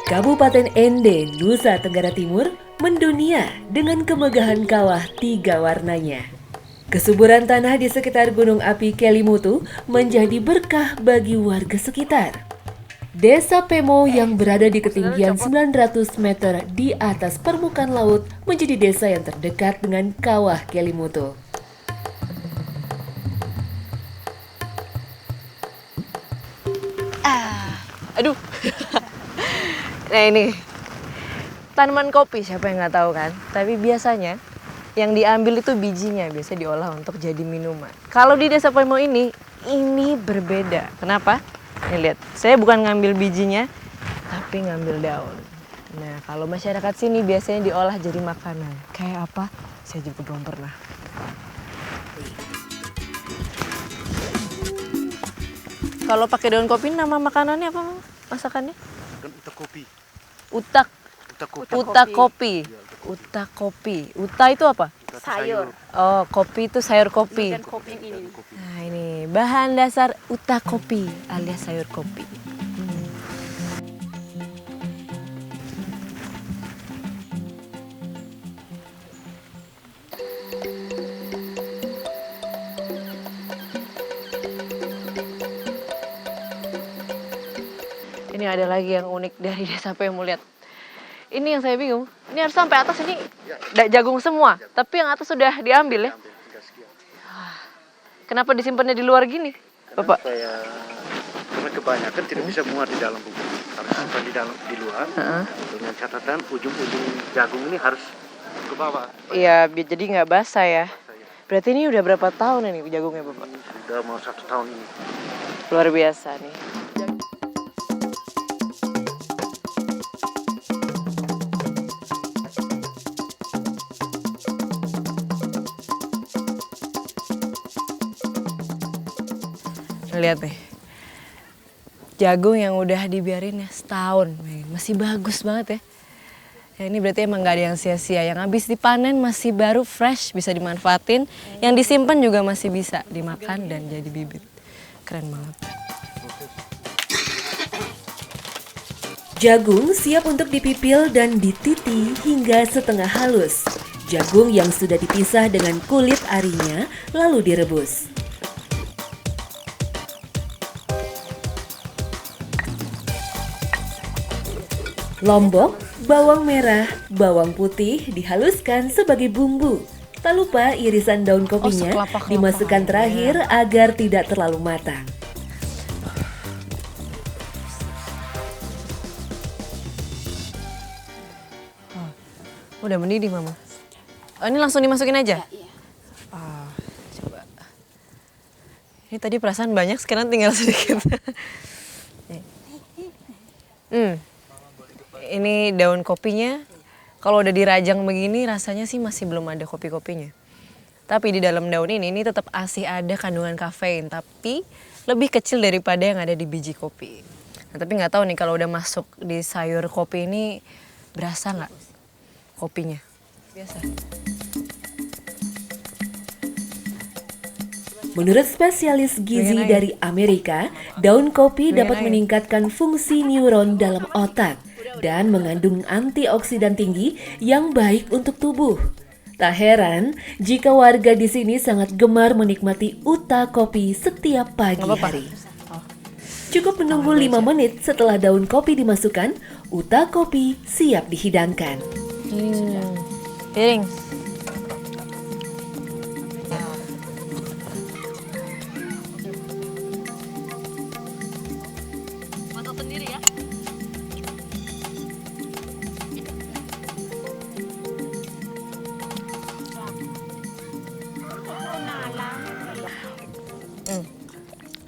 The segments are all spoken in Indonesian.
Kabupaten Ende, Nusa Tenggara Timur mendunia dengan kemegahan kawah 3 warnanya. Kesuburan tanah di sekitar Gunung Api Kelimutu menjadi berkah bagi warga sekitar. Desa Pemo yang berada di ketinggian 900 meter di atas permukaan laut menjadi desa yang terdekat dengan kawah Kelimutu. Aduh. Nah ini tanaman kopi, siapa yang nggak tahu kan? Tapi biasanya yang diambil itu bijinya, biasa diolah untuk jadi minuman. Kalau di Desa Pemo ini berbeda. Kenapa? Nih lihat, saya bukan ngambil bijinya, tapi ngambil daun. Nah kalau masyarakat sini biasanya diolah jadi makanan. Kayak apa? Saya juga belum pernah. Kalau pakai daun kopi, nama makanannya apa, Mama? Masakannya? Utak kopi. Utak. Utak Kopi. kopi. Utak kopi. Uta itu apa? Sayur. Oh, kopi itu sayur kopi. Dan kopi yang ini. Nah ini bahan dasar utak kopi alias sayur kopi. Ini ada lagi yang unik dari Desa Pemo, lihat. Ini yang saya bingung. Ini harus sampai atas ini jagung semua, tapi yang atas sudah diambil ya. Kenapa disimpannya di luar gini, Bapak? Karena kebanyakan tidak bisa muat di dalam bubur. Harus simpan di luar. Dengan catatan ujung-ujung jagung ini harus ke bawah. Iya, jadi nggak basah ya. Berarti ini udah berapa tahun ini jagungnya, Bapak? Sudah mau 1 tahun ini. Luar biasa nih. Lihat nih, jagung yang udah dibiarin ya setahun, masih bagus banget ya. Ya ini berarti emang gak ada yang sia-sia, yang habis dipanen masih baru fresh, bisa dimanfaatin, yang disimpan juga masih bisa dimakan dan jadi bibit. Keren banget. Jagung siap untuk dipipil dan dititi hingga setengah halus. Jagung yang sudah dipisah dengan kulit arinya lalu direbus. Lombok, bawang merah, bawang putih dihaluskan sebagai bumbu. Tak lupa irisan daun kopinya sekelapa-kelapa dimasukkan ya. terakhir agar tidak terlalu matang. Udah mendidih, Mama. Oh, ini langsung dimasukin aja? Iya. Coba. Ini tadi perasaan banyak, sekarang tinggal sedikit. Ini daun kopinya, kalau udah dirajang begini rasanya sih masih belum ada kopi-kopinya. Tapi di dalam daun ini tetap masih ada kandungan kafein, tapi lebih kecil daripada yang ada di biji kopi. Nah, tapi nggak tahu nih kalau udah masuk di sayur kopi ini berasa nggak kopinya? Biasa. Menurut spesialis gizi dari Amerika, daun kopi dapat meningkatkan fungsi neuron dalam otak dan mengandung antioksidan tinggi yang baik untuk tubuh. Tak heran jika warga di sini sangat gemar menikmati utak kopi setiap pagi hari. Cukup menunggu 5 menit setelah daun kopi dimasukkan, utak kopi siap dihidangkan. Piring. Masak sendiri ya?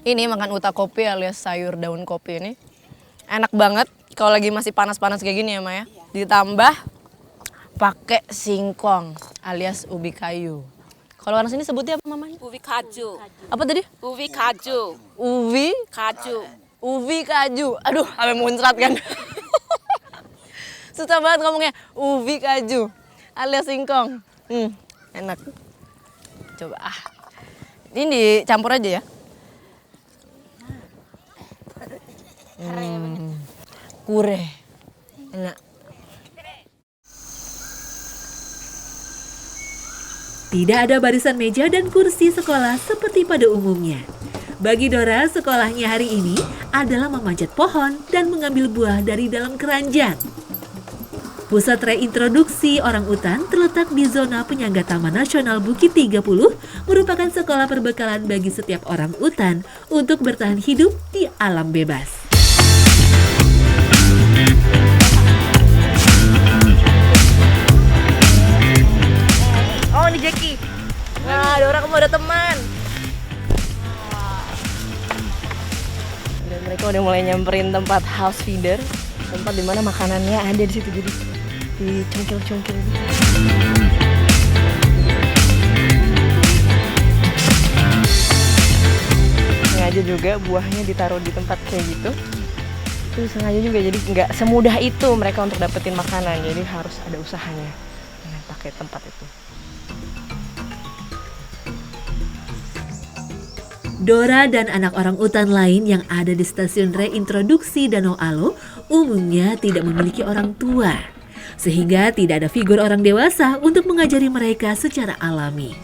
Ini makan utak kopi alias sayur daun kopi ini enak banget kalau lagi masih panas-panas kayak gini ya, Maya. Ditambah pakai singkong alias ubi kayu. Kalau orang sini sebutnya apa, Mamanya? Ubi kaju. Apa tadi? Ubi kaju. Ubi Kaju. Ubi kaju. Aduh, sampai muncrat kan. Susah banget ngomongnya. Ubi kaju alias singkong. Enak. Coba Ini dicampur aja ya. Kure. Enak. Tidak ada barisan meja dan kursi sekolah seperti pada umumnya. Bagi Dora, sekolahnya hari ini adalah memanjat pohon dan mengambil buah dari dalam keranjang. Pusat reintroduksi orang utan terletak di zona penyangga Taman Nasional Bukit 30, merupakan sekolah perbekalan bagi setiap orang utan untuk bertahan hidup di alam bebas. Oh, ini Jackie. Nah, Dora kamu ada teman. Dan mereka udah mulai nyamperin tempat house feeder, tempat dimana makanannya ada di situ, jadi dicungkil-cungkil. Sengaja juga buahnya ditaruh di tempat kayak gitu. Itu sengaja juga, jadi nggak semudah itu mereka untuk dapetin makanan, jadi harus ada usahanya dengan pakai tempat itu. Dora dan anak orang utan lain yang ada di stasiun reintroduksi Danau Alo umumnya tidak memiliki orang tua, sehingga tidak ada figur orang dewasa untuk mengajari mereka secara alami.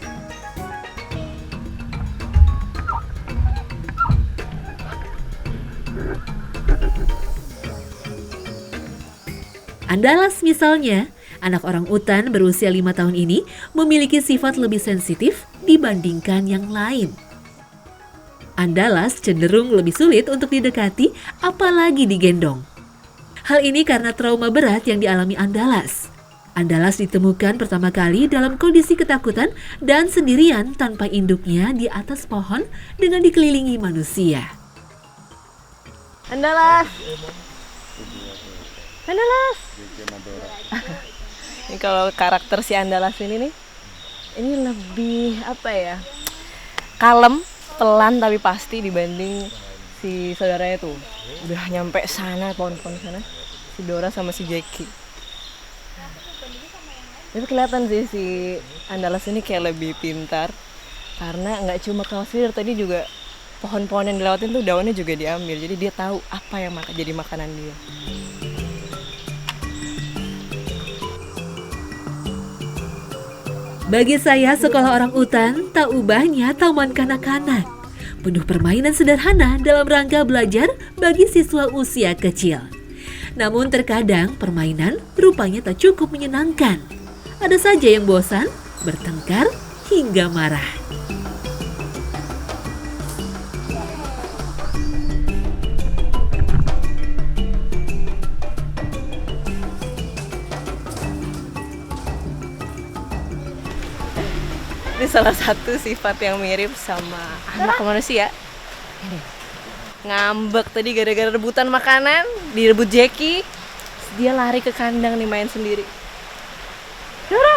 Andalas misalnya, anak orang utan berusia 5 tahun ini memiliki sifat lebih sensitif dibandingkan yang lain. Andalas cenderung lebih sulit untuk didekati, apalagi digendong. Hal ini karena trauma berat yang dialami Andalas. Andalas ditemukan pertama kali dalam kondisi ketakutan dan sendirian tanpa induknya di atas pohon dengan dikelilingi manusia. Andalas. Andalas. Ini kalau karakter si Andalas ini nih, ini lebih apa ya? Kalem, pelan tapi pasti dibanding si saudaranya tuh. Udah nyampe sana, pohon-pohon sana. Si Dora sama si Jackie. Tapi kelihatan sih si Andalas ini kayak lebih pintar. Karena nggak cuma kalsir, tadi juga pohon-pohon yang dilewatin tuh daunnya juga diambil. Jadi dia tahu apa yang jadi makanan dia. Bagi saya, sekolah orang utan tak ubahnya taman kanak-kanak. Penuh permainan sederhana dalam rangka belajar bagi siswa usia kecil. Namun terkadang permainan rupanya tak cukup menyenangkan. Ada saja yang bosan, bertengkar, hingga marah. Ini salah satu sifat yang mirip sama anak manusia. Ini ngambek tadi gara-gara rebutan makanan, direbut Jackie. Dia lari ke kandang nih main sendiri. Dora.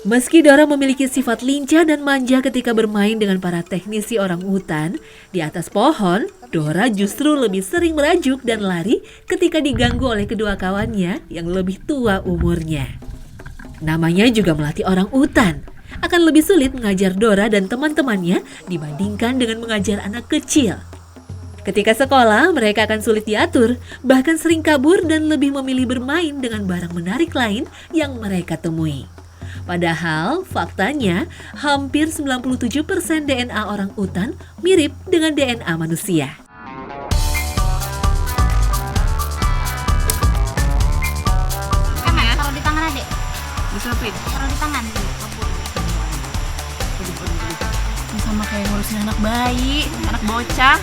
Meski Dora memiliki sifat lincah dan manja ketika bermain dengan para teknisi orang hutan, di atas pohon, Dora justru lebih sering merajuk dan lari ketika diganggu oleh kedua kawannya yang lebih tua umurnya. Namanya juga melatih orang hutan. Akan lebih sulit mengajar Dora dan teman-temannya dibandingkan dengan mengajar anak kecil. Ketika sekolah, mereka akan sulit diatur, bahkan sering kabur dan lebih memilih bermain dengan barang menarik lain yang mereka temui. Padahal faktanya hampir 97% DNA orang utan mirip dengan DNA manusia. Taruh di tangan adek. Disuapin. Taruh di tangan. Ini sama kayak ngurusin anak bayi, anak bocah.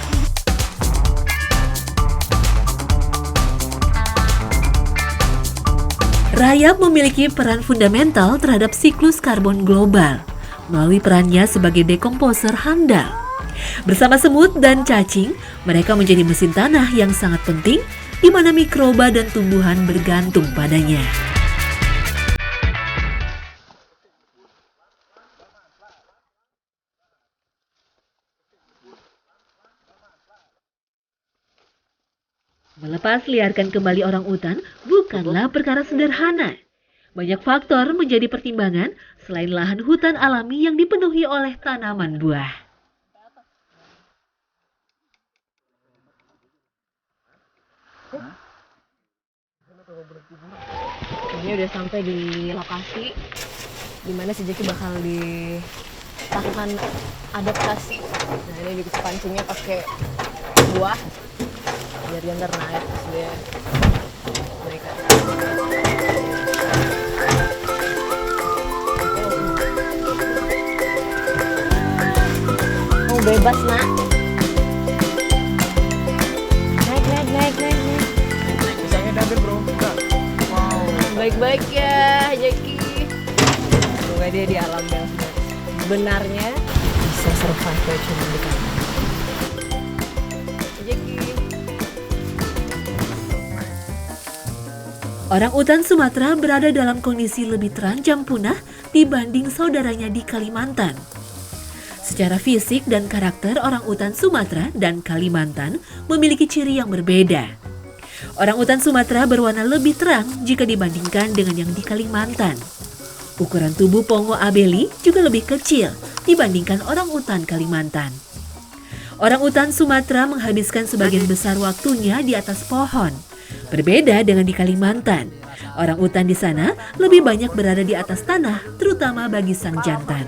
Rayap memiliki peran fundamental terhadap siklus karbon global melalui perannya sebagai dekomposer handal. Bersama semut dan cacing, mereka menjadi mesin tanah yang sangat penting di mana mikroba dan tumbuhan bergantung padanya. Melepas liarkan kembali orang utan bukanlah perkara sederhana. Banyak faktor menjadi pertimbangan selain lahan hutan alami yang dipenuhi oleh tanaman buah. Ini udah sampai di lokasi dimana si Jeki bakal dilakukan adaptasi. Nah ini bisa pancingnya pakai buah biar dia ntar naik terus dia mereka. Oh bebas nak. Naik. Pisangnya diambil bro. Wow, baik-baik ya Jeki. Semoga dia di alam yang sebenarnya bisa survive kayak cuma di kamar. Jeki. Orang utan Sumatera berada dalam kondisi lebih terancam punah dibanding saudaranya di Kalimantan. Secara fisik dan karakter orang utan Sumatera dan Kalimantan memiliki ciri yang berbeda. Orang utan Sumatera berwarna lebih terang jika dibandingkan dengan yang di Kalimantan. Ukuran tubuh Pongo abeli juga lebih kecil dibandingkan orang utan Kalimantan. Orang utan Sumatera menghabiskan sebagian besar waktunya di atas pohon. Berbeda dengan di Kalimantan, orang utan di sana lebih banyak berada di atas tanah, terutama bagi sang jantan.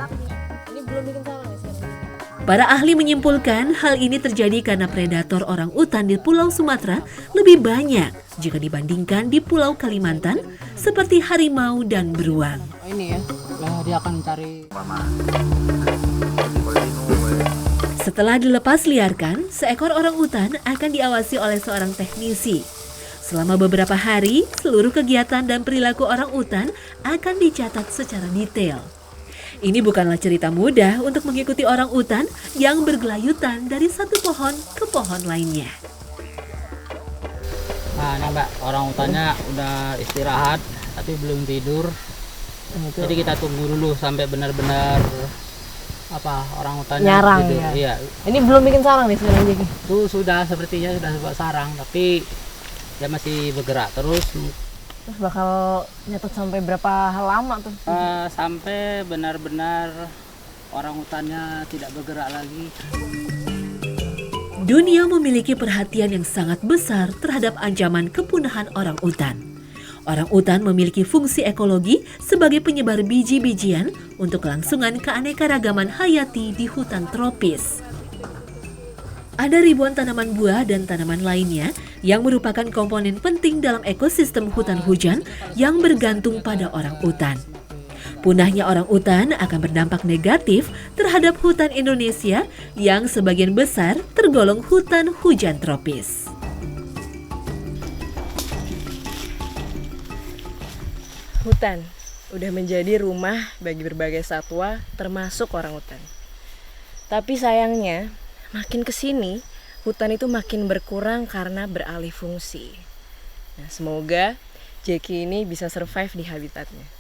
Ini belum bikin salah ya sekarang. Para ahli menyimpulkan hal ini terjadi karena predator orang utan di Pulau Sumatera lebih banyak jika dibandingkan di Pulau Kalimantan seperti harimau dan beruang. Ini ya, dia akan mencari. Setelah dilepas liarkan, seekor orang utan akan diawasi oleh seorang teknisi. Selama beberapa hari, seluruh kegiatan dan perilaku orang utan akan dicatat secara detail. Ini bukanlah cerita mudah untuk mengikuti orang utan yang bergelayutan dari satu pohon ke pohon lainnya. Nah, ini Mbak, orang utannya udah istirahat tapi belum tidur. Jadi kita tunggu dulu sampai benar-benar orang utannya Nyarang, tidur. ya? Iya, Ini belum bikin sarang nih sekarang Jeki. itu sudah sepertinya sudah sebuah sarang, tapi dia masih bergerak terus Terus bakal nyatet sampai berapa lama tuh? sampai benar-benar orang utannya tidak bergerak lagi. Dunia memiliki perhatian yang sangat besar terhadap ancaman kepunahan orang utan. Orang utan memiliki fungsi ekologi sebagai penyebar biji-bijian untuk kelangsungan keanekaragaman hayati di hutan tropis. Ada ribuan tanaman buah dan tanaman lainnya yang merupakan komponen penting dalam ekosistem hutan hujan yang bergantung pada orang utan. Punahnya orang utan akan berdampak negatif terhadap hutan Indonesia yang sebagian besar tergolong hutan hujan tropis. Hutan udah menjadi rumah bagi berbagai satwa termasuk orang utan. Tapi sayangnya makin kesini hutan itu makin berkurang karena beralih fungsi. Nah, semoga Jeki ini bisa survive di habitatnya.